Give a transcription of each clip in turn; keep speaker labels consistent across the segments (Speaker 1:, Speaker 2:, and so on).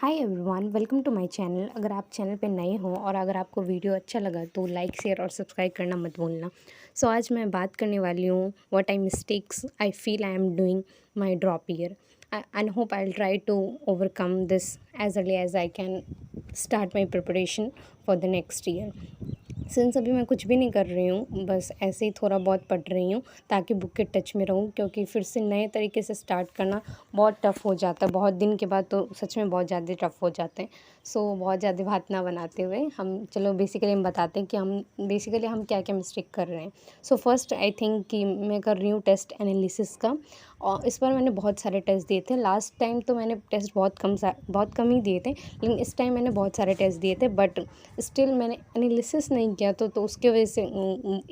Speaker 1: Hi everyone, welcome to my channel. अगर आप channel पे नए हो और अगर आपको वीडियो अच्छा लगा तो लाइक शेयर और सब्सक्राइब करना मत भूलना। आज मैं बात करने वाली हूँ what I mistakes I feel I am doing my drop year and hope I will try to overcome this as early as I can start my preparation for the next year. Since अभी मैं कुछ भी नहीं कर रही हूँ, बस ऐसे ही थोड़ा बहुत पढ़ रही हूँ ताकि बुक के टच में रहूँ, क्योंकि फिर से नए तरीके से स्टार्ट करना बहुत टफ़ हो जाता है। बहुत दिन के बाद तो सच में बहुत ज़्यादा टफ़ हो जाते हैं। बहुत ज़्यादा बात ना बनाते हुए चलो बेसिकली हम बताते हैं कि हम क्या क्या मिस्टेक कर रहे हैं। फर्स्ट आई थिंक कि मैं कर रही हूँ टेस्ट एनालिसिस का, और इस बार मैंने बहुत सारे टेस्ट दिए थे। लास्ट टाइम तो मैंने टेस्ट बहुत कम ही दिए थे, लेकिन इस टाइम मैंने बहुत सारे टेस्ट दिए थे, बट स्टिल मैंने एनालिसिस नहीं किया तो उसके वजह से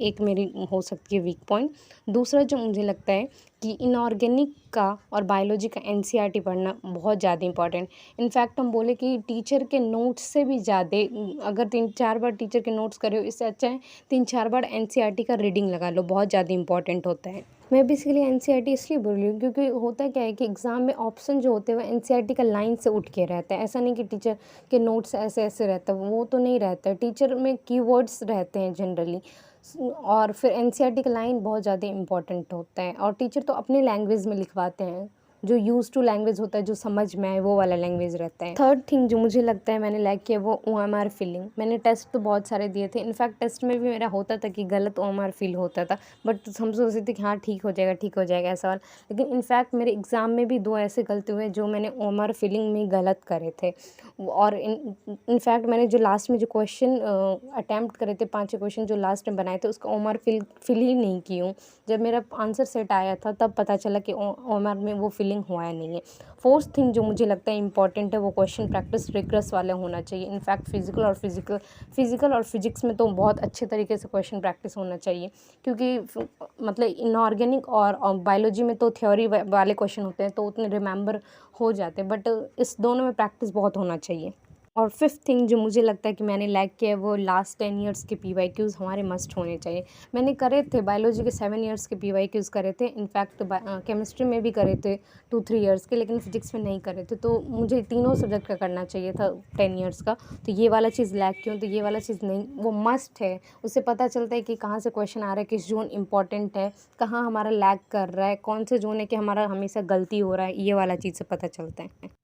Speaker 1: एक मेरी हो सकती है वीक पॉइंट। दूसरा जो मुझे लगता है कि इनऑर्गेनिक का और बायोलॉजी का एनसीईआरटी पढ़ना बहुत ज़्यादा इंपॉर्टेंट। इनफैक्ट हम बोले कि टीचर के नोट्स से भी ज़्यादा, अगर 3-4 बार टीचर के नोट्स करे हो, इससे अच्छा है 3-4 बार एनसीईआरटी का रीडिंग लगा लो, बहुत ज़्यादा इंपॉर्टेंट होता है। मैं बेसिकली एनसीईआरटी इसलिए बोल रही हूँ क्योंकि होता क्या है कि एग्ज़ाम में ऑप्शन जो होते हैं वो एनसीईआरटी का लाइन से उठ के रहता है। ऐसा नहीं कि टीचर के नोट्स ऐसे ऐसे रहता है, वो तो नहीं रहता है। टीचर में कीवर्ड्स रहते हैं जनरली, और फिर एनसीईआरटी का लाइन बहुत ज़्यादा इंपॉर्टेंट होता है, और टीचर तो अपने लैंग्वेज में लिखवाते हैं। जो यूज़ टू लैंग्वेज होता है, जो समझ में आए, वो वाला लैंग्वेज रहता है। थर्ड थिंग जो मुझे लगता है मैंने लैक किया वो ओएमआर फिलिंग। मैंने टेस्ट तो बहुत सारे दिए थे, इनफैक्ट टेस्ट में भी मेरा होता था कि गलत ओएमआर फिल होता था, बट हम सोचते थे कि हाँ ठीक हो जाएगा ऐसा वाला। लेकिन इनफैक्ट मेरे एग्ज़ाम में भी 2 ऐसे गलती हुए जो मैंने ओएमआर फिलिंग में गलत करे थे। और इनफैक्ट मैंने जो लास्ट में जो क्वेश्चन अटैम्प्ट करे थे, 5 क्वेश्चन जो लास्ट में बनाए थे, उसका ओएमआर फिल ही नहीं की हूँ। जब मेरा आंसर सेट आया था तब पता चला कि ओएमआर में वो फिलिंग हुआ नहीं है। फोर्थ थिंग जो मुझे लगता है इंपॉर्टेंट है वो क्वेश्चन प्रैक्टिस रिग्रेस वाला होना चाहिए। इनफैक्ट फिजिकल और फिजिक्स में तो बहुत अच्छे तरीके से क्वेश्चन प्रैक्टिस होना चाहिए, क्योंकि मतलब इनऑर्गेनिक और बायोलॉजी में तो थ्योरी वाले क्वेश्चन होते हैं तो उतने रिमेंबर हो जाते हैं, बट इस दोनों में प्रैक्टिस बहुत होना चाहिए। और फिफ्थ थिंग जो मुझे लगता है कि मैंने लैक किया है वो लास्ट 10 ईयर्स के पीवाईक्यूज़ हमारे मस्ट होने चाहिए। मैंने करे थे बायोलॉजी के 7 ईयर्स के पीवाईक्यूज़ करे थे, इनफैक्ट केमिस्ट्री में भी करे थे 2-3 ईयर्स के, लेकिन फिजिक्स में नहीं करे थे। तो मुझे तीनों सब्जेक्ट का करना चाहिए था 10 ईयर्स का, तो ये वाला चीज़ लैक क्यों, तो ये वाला चीज़ नहीं, वो मस्ट है। उससे पता चलता है कि कहाँ से क्वेश्चन आ रहा है, किस जोन इंपॉर्टेंट है, कहाँ हमारा लैक कर रहा है, कौन से जोन है कि हमारा हमेशा गलती हो रहा है, ये वाला चीज़ से पता चलता है।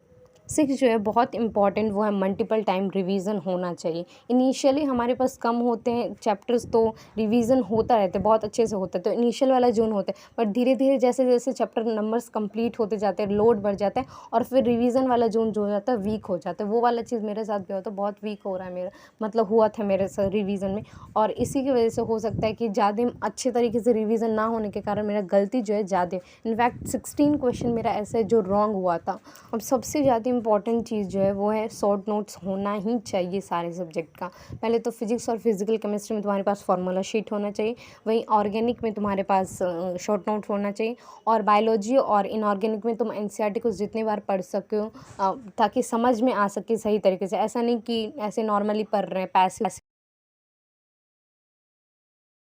Speaker 1: 6 जो है बहुत इंपॉर्टेंट, वो है मल्टीपल टाइम रिवीजन होना चाहिए। इनिशियली हमारे पास कम होते हैं चैप्टर्स तो रिवीजन होता रहता है, बहुत अच्छे से होता है, तो इनिशियल वाला जोन होता है, बट धीरे धीरे जैसे जैसे चैप्टर नंबर्स कंप्लीट होते जाते हैं, लोड बढ़ जाता है, और फिर रिवीजन वाला जोन जो हो जाता है वीक हो जाता है। वो वाला चीज़ मेरे साथ भी होता है, बहुत वीक हो रहा है मेरा, मतलब हुआ था मेरे साथ रिवीजन में, और इसी की वजह से हो सकता है कि ज़्यादा अच्छे तरीके से रिवीजन ना होने के कारण मेरा गलती जो है ज़्यादा, इनफैक्ट 16 क्वेश्चन मेरा ऐसा है जो रॉन्ग हुआ था। अब सबसे ज़्यादा इंपॉर्टेंट चीज़ जो है वो है शॉर्ट नोट्स होना ही चाहिए सारे सब्जेक्ट का। पहले तो फिजिक्स और फिजिकल केमिस्ट्री में तुम्हारे पास फार्मूला शीट होना चाहिए, वहीं ऑर्गेनिक में तुम्हारे पास शॉर्ट नोट्स होना चाहिए, और बायोलॉजी और इनऑर्गेनिक में तुम एनसीईआरटी को जितनी बार पढ़ सको ताकि समझ में आ सके सही तरीके से। ऐसा नहीं कि ऐसे नॉर्मली पढ़ रहे हैं पैसे